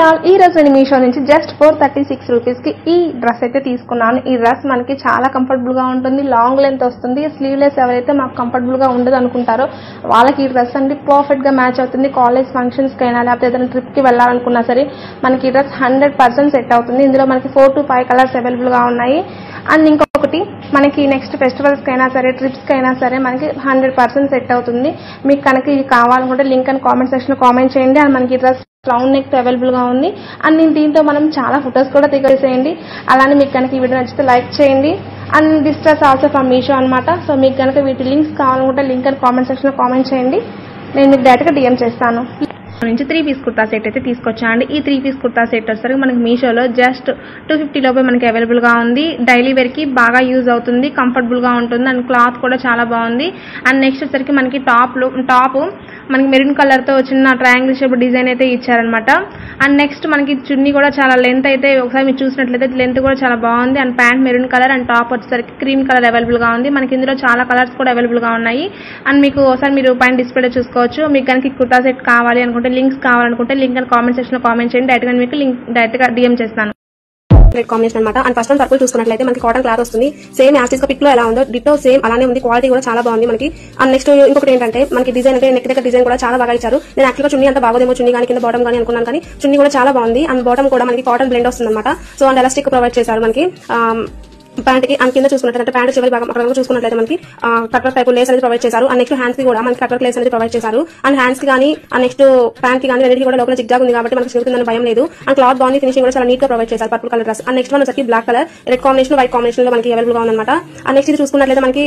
All ఈ రోజు నేను మీషో నుంచి జస్ట్ 436 రూపీస్ కి ఈ డ్రెస్ అయితే తీసుకున్నాను. ఈ డ్రెస్ మనకి చాలా కంఫర్టబుల్ గా ఉంటుంది, లాంగ్ లెంత్ వస్తుంది. స్లీవ్లెస్ ఎవరైతే మాకు కంఫర్టబుల్ గా ఉండదు అనుకుంటారో వాళ్ళకి ఈ డ్రెస్ అండి పర్ఫెక్ట్ గా మ్యాచ్ అవుతుంది. కాలేజ్ ఫంక్షన్స్ కైనా లేకపోతే ఏదైనా ట్రిప్ కి వెళ్ళాలనుకున్నా సరే మనకి ఈ డ్రెస్ 100% సెట్ అవుతుంది. ఇందులో మనకి 4 to 5 కలర్స్ అవైలబుల్ గా ఉన్నాయి. అండ్ ఇంకొకటి మనకి నెక్స్ట్ ఫెస్టివల్స్ కైనా సరే ట్రిప్స్ కైనా సరే మనకి 100% సెట్ అవుతుంది. మీకు కనుక ఇది కావాలనుకుంటే లింక్ అని కామెంట్ సెక్షన్ లో కామెంట్ చేయండి. అండ్ మనకి డ్రెస్ రౌండ్ నెక్ అవైలబుల్ గా ఉంది. అండ్ దీంతో మనం చాలా ఫొటోస్ కూడా దిగేసేయండి. అలానే మీకు కనుక ఈ వీడియో నచ్చితే లైక్ చేయండి. And this dress also from Meesho అనమాట. సో మీకు కనుక వీటి లింక్స్ కావాలనుకుంటే లింక్ అని కామెంట్ సెక్షన్ లో కామెంట్ చేయండి, నేను మీకు డైరెక్ట్ గా డిఎం చేస్తాను. నుంచి 3 పీస్ కుర్తా సెట్ అయితే తీసుకొచ్చాండి. ఈ 3 పీస్ కుర్తా సెట్ వచ్చేసరికి మనకి మీషోలో జస్ట్ 250 లోపే మనకి అవైలబుల్ గా ఉంది. డైలీ వేర్ కి బాగా యూజ్ అవుతుంది, కంఫర్టబుల్ గా ఉంటుంది. అండ్ క్లాత్ కూడా చాలా బాగుంది. అండ్ నెక్స్ట్ వచ్చేసరికి మనకి టాప్ మనకి మెరూన్ కలర్ తో చిన్న ట్రయాంగిల్ షేప్ డిజైన్ అయితే ఇచ్చారనమాట. అండ్ నెక్స్ట్ మనకి చున్నీ కూడా చాలా లెంత్ అయితే ఒకసారి మీరు చూసినట్లయితే లెంత్ కూడా చాలా బాగుంది. And pant maroon colour and top వచ్చేసరికి క్రీమ్ కలర్ అవైలబుల్ గా ఉంది. మనకి ఇందులో చాలా కలర్స్ కూడా అవైలబుల్ గా ఉన్నాయి. అండ్ మీకు ఒకసారి మీరు పైన డిస్ప్లే చూసుకోవచ్చు. మీకు కనుక కుర్తా సెట్ కావాలి అనుకుంటే లింక్స్ కావాలనుకుంటే లింక్ అని కామెంట్ సెక్షన్ లో కామెంట్ చేయండి, డైరెక్ట్ గా మీకు లింక్ డైరెక్ట్ గా డిఎం చేస్తాను. కాంబినేషన్ అనమాట. అండ్ ఫస్ట్ వన్ పర్పుల్ చూసుకున్నట్లయితే మనకి కాటన్ క్లాత్ వస్తుంది. సేమ్ యాస్టిస్ గా పిక్ లో ఎలా ఉందో డిటో సేమ్ అలానే ఉంది. క్వాలిటీ కూడా చాలా బాగుంది మనకి. అండ్ నెక్స్ట్ ఇంకొకటి ఏంటంటే మనకి డిజైన్ అంటే నెక్ దగ్గర డిజైన్ కూడా చాలా బాగా ఇచ్చారు. నేను యాక్చువల్ గా చున్నీ అంత బాగోదేమో చున్నీ కానీ కింద బాటమ్ కానీ అనుకున్నాను, కానీ చున్నీ కూడా చాలా బాగుంది. అండ్ బాటమ్ కూడా మనకి కాటన్ బ్లెండ్ వస్తుంది అనమాట. సో అండ్ ఎలాస్టిక్ ప్రొవైడ్ చేశారు మనకి ప్యాంట్ కి. అండ్ కింద చూసుకున్నట్లయితే ప్యాంట్ చివరి భాగం అక్కడ చూసుకున్నట్లయితే మనకి కట్వర్క్ టైప్ లేస్ అనేది ప్రొవైడ్ చేశారు. అండ్ నెక్స్ట్ హ్యాండ్స్ కి కూడా మనకి కట్వర్క్ లేస్ అనేది ప్రొవైడ్ చేశారు. అండ్ హ్యాండ్స్ కి కానీ నెక్స్ట్ ప్యాంట్ కి కానీ రెండింటికి కూడా లోపల జిగ్జాగ్ ఉంది కాబట్టి మనకి చిరుగుతుందని భయం లేదు. అండ్ క్లాత్ బాగుంది, ఫినిషింగ్ కూడా చాలా నీట్ గా ప్రొవైడ్ చేశారు. Purple colour dress. And next one వచ్చి black colour red combination white combination లో మనకి అవైలబుల్ గా ఉందన్నమాట. అండ్ నెక్స్ట్ ఇది చూసుకున్నట్లయితే మనకి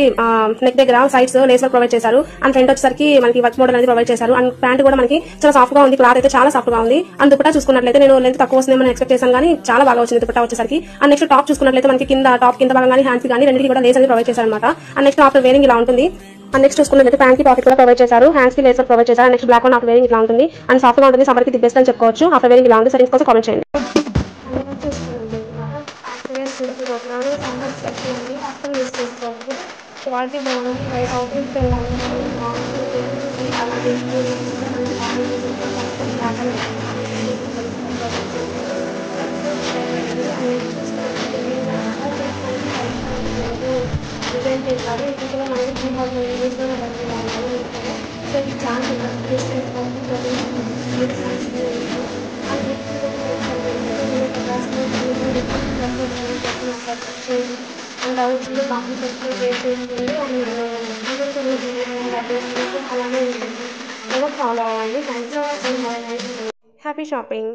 నెక్ దగ్గర సైడ్స్ లేస్ వర్క్ ప్రొవైడ్ చేశారు. అండ్ ఫ్రంట్ వచ్చేసరికి మనకి వర్క్ మోడల్ అనేది ప్రొవైడ్ చేశారు. అండ్ ప్యాంట్ కూడా మనకి చాలా సాఫ్ట్ గా ఉంది, క్లాత్ అయితే చాలా సాఫ్ట్ గా ఉంది. అండ్ దుపట్టా చూసుకున్నట్లయితే నేను లెంత్ తక్కువ వస్తుందని ఎక్స్పెక్ట్ చేశాను, కానీ చాలా బాగా వచ్చింది దుపట్టా వచ్చేసరికి. అండ్ నెక్స్ట్ టాప్ చూసుకున్నట్లయితే మనకి టాప్ కింద భాగం కానీ హ్యాండ్స్ కానీ రెండింటికి కూడా లేస్ అనేది ప్రొవైడ్ చేశారన్నమాట. అండ్ నెక్స్ట్ ఆఫ్టర్ వేరింగ్ ఇలా ఉంటుంది. అండ్ నెక్స్ట్ చూసుకున్నట్లయితే ప్యాంట్ కి పాకెట్ కూడా ప్రొవైడ్ చేశారు, హ్యాండ్స్ కి లేస్ ప్రొవైడ్ చేశారు. Next block one after wearing ఇలా ఉంటుంది. అండ్ సాఫ్ట్ గా ఉంటుంది, సమ్మర్ కి ది బెస్ట్ అని చెప్పుకోవచ్చు. ఆఫ్టర్ వేరింగ్ ఇలా ఉంది. సెట్టింగ్స్ కోసం కామెంట్ చేయండి. Happy shopping.